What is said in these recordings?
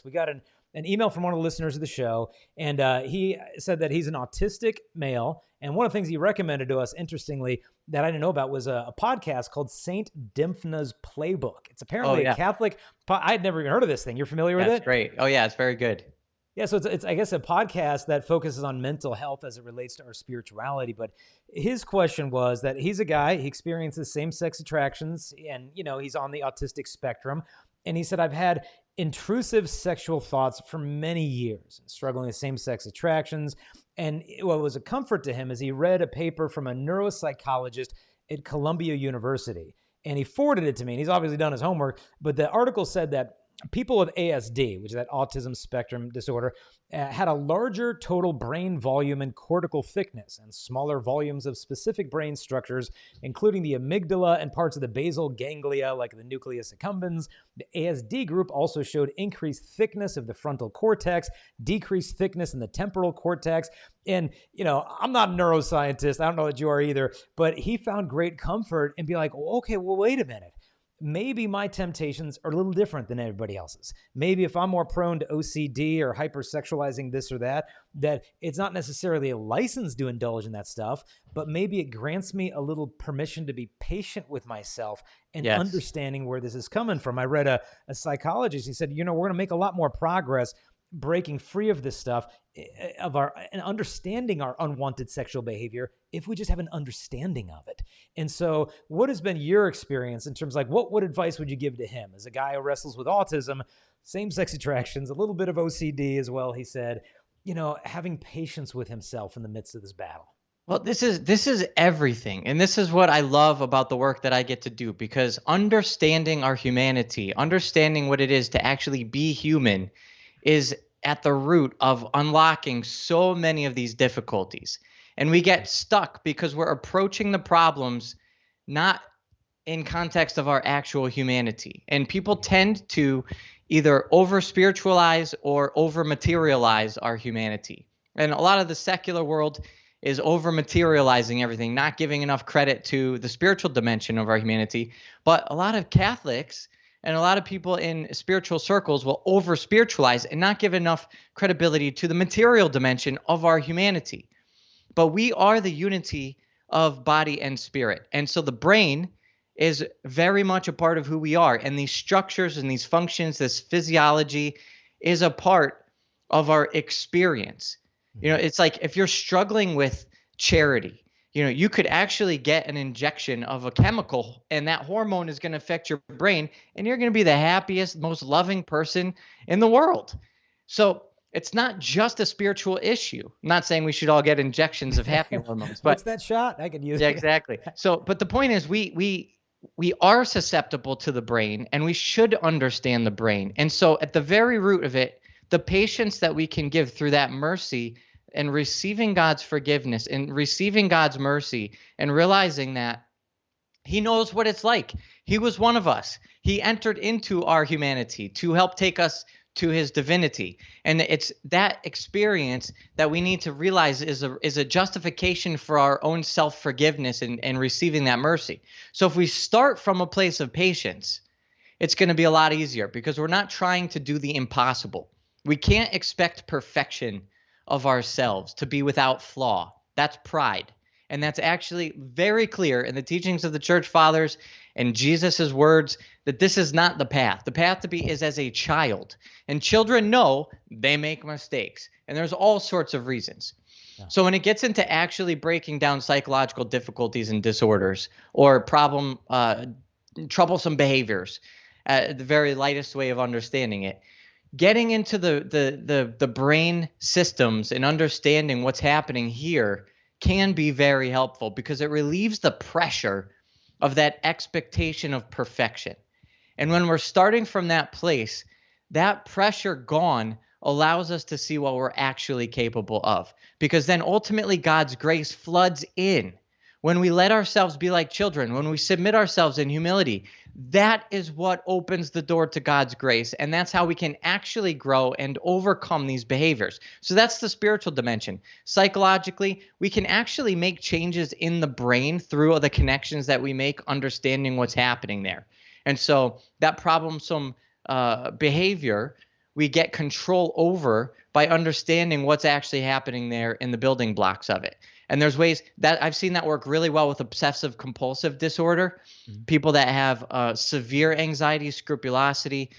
We got an email from one of the listeners of the show, and he said that he's an autistic male. And one of the things he recommended to us, interestingly, that I didn't know about was a podcast called Saint Dymphna's Playbook. It's Oh, apparently a yeah. Catholic. I had never even heard of this thing. You're familiar with That's it? great. Oh, yeah. It's very good. Yeah, so it's I guess a podcast that focuses on mental health as it relates to our spirituality. But his question was that he's a guy, he experiences same-sex attractions, and he's on the autistic spectrum. And he said, I've had intrusive sexual thoughts for many years, struggling with same-sex attractions. And what was a comfort to him is he read a paper from a neuropsychologist at Columbia University. And he forwarded it to me, and he's obviously done his homework. But the article said that people with ASD, which is that autism spectrum disorder, had a larger total brain volume and cortical thickness and smaller volumes of specific brain structures, including the amygdala and parts of the basal ganglia like the nucleus accumbens. The ASD group also showed increased thickness of the frontal cortex, decreased thickness in the temporal cortex. And, I'm not a neuroscientist. I don't know that you are either, but he found great comfort and be like, okay, well, wait a minute. Maybe my temptations are a little different than everybody else's. Maybe if I'm more prone to OCD or hypersexualizing this or that it's not necessarily a license to indulge in that stuff, but maybe it grants me a little permission to be patient with myself and Yes. understanding where this is coming from. I read a psychologist. He said, we're going to make a lot more progress breaking free of this stuff and understanding our unwanted sexual behavior if we just have an understanding of it. And so what has been your experience in terms of what advice would you give to him as a guy who wrestles with autism, same-sex attractions, a little bit of OCD as well, he said, having patience with himself in the midst of this battle? Well, this is everything. And this is what I love about the work that I get to do, because understanding our humanity, understanding what it is to actually be human is at the root of unlocking so many of these difficulties. And we get stuck because we're approaching the problems not in context of our actual humanity. And people tend to either over spiritualize or over materialize our humanity. And a lot of the secular world is over materializing everything, not giving enough credit to the spiritual dimension of our humanity. But a lot of Catholics and a lot of people in spiritual circles will over spiritualize and not give enough credibility to the material dimension of our humanity. But we are the unity of body and spirit. And so the brain is very much a part of who we are. And these structures and these functions, this physiology is a part of our experience. It's like if you're struggling with charity, you could actually get an injection of a chemical, and that hormone is going to affect your brain, and you're going to be the happiest, most loving person in the world. So it's not just a spiritual issue. I'm not saying we should all get injections of happy hormones, but what's that shot? I could use yeah, it. exactly. So, but the point is, we are susceptible to the brain, and we should understand the brain. And so, at the very root of it, the patience that we can give through that mercy and receiving God's forgiveness and receiving God's mercy and realizing that he knows what it's like. He was one of us. He entered into our humanity to help take us to his divinity. And it's that experience that we need to realize is a justification for our own self-forgiveness and receiving that mercy. So if we start from a place of patience, it's going to be a lot easier because we're not trying to do the impossible. We can't expect perfection of ourselves to be without flaw. That's pride. And that's actually very clear in the teachings of the church fathers and Jesus's words that this is not the path. The path to be is as a child. And children know they make mistakes. And there's all sorts of reasons. Yeah. So when it gets into actually breaking down psychological difficulties and disorders or troublesome behaviors, the very lightest way of understanding it, getting into the brain systems and understanding what's happening here can be very helpful because it relieves the pressure of that expectation of perfection. And when we're starting from that place, that pressure gone allows us to see what we're actually capable of, because then ultimately God's grace floods in. When we let ourselves be like children, when we submit ourselves in humility, that is what opens the door to God's grace. And that's how we can actually grow and overcome these behaviors. So that's the spiritual dimension. Psychologically, we can actually make changes in the brain through the connections that we make, understanding what's happening there. And so that problemsome behavior we get control over by understanding what's actually happening there in the building blocks of it. And there's ways that I've seen that work really well with obsessive compulsive disorder, people that have severe anxiety, scrupulosity,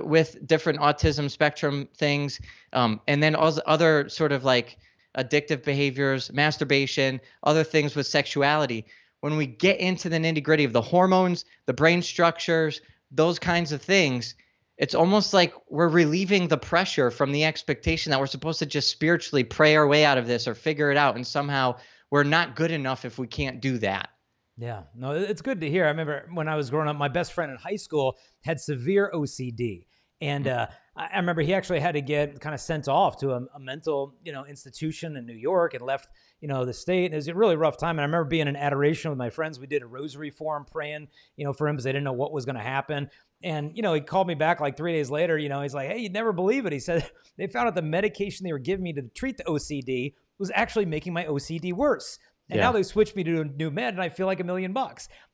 with different autism spectrum things, and then also other sort of like addictive behaviors, masturbation, other things with sexuality. When we get into the nitty-gritty of the hormones, the brain structures, those kinds of things, it's almost like we're relieving the pressure from the expectation that we're supposed to just spiritually pray our way out of this or figure it out, and somehow we're not good enough if we can't do that. Yeah, no, it's good to hear. I remember when I was growing up, my best friend in high school had severe OCD. And I remember he actually had to get kind of sent off to a mental, institution in New York, and left, the state. And it was a really rough time. And I remember being in adoration with my friends. We did a rosary for him, praying, for him, because they didn't know what was going to happen. And, he called me back like 3 days later, he's like, hey, you'd never believe it. He said they found out the medication they were giving me to treat the OCD was actually making my OCD worse. And now they switched me to a new med, and I feel like $1 million.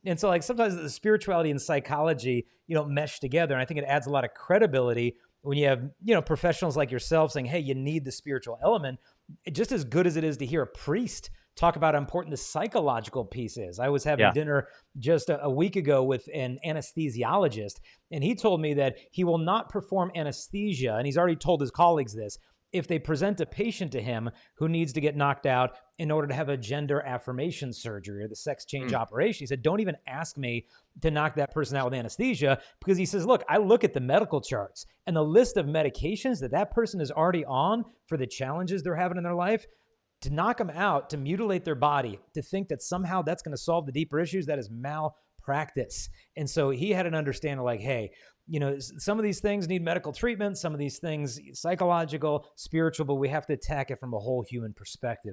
And so, like, sometimes the spirituality and psychology, mesh together. And I think it adds a lot of credibility when you have, professionals like yourself saying, hey, you need the spiritual element. Just as good as it is to hear a priest talk about how important the psychological piece is. I was having dinner just a week ago with an anesthesiologist, and he told me that he will not perform anesthesia, and he's already told his colleagues this, if they present a patient to him who needs to get knocked out in order to have a gender affirmation surgery or the sex change operation. He said, don't even ask me to knock that person out with anesthesia, because he says, look, I look at the medical charts and the list of medications that person is already on for the challenges they're having in their life. To knock them out, to mutilate their body, to think that somehow that's going to solve the deeper issues, that is malpractice. And so he had an understanding like, hey, some of these things need medical treatment, some of these things psychological, spiritual, but we have to attack it from a whole human perspective.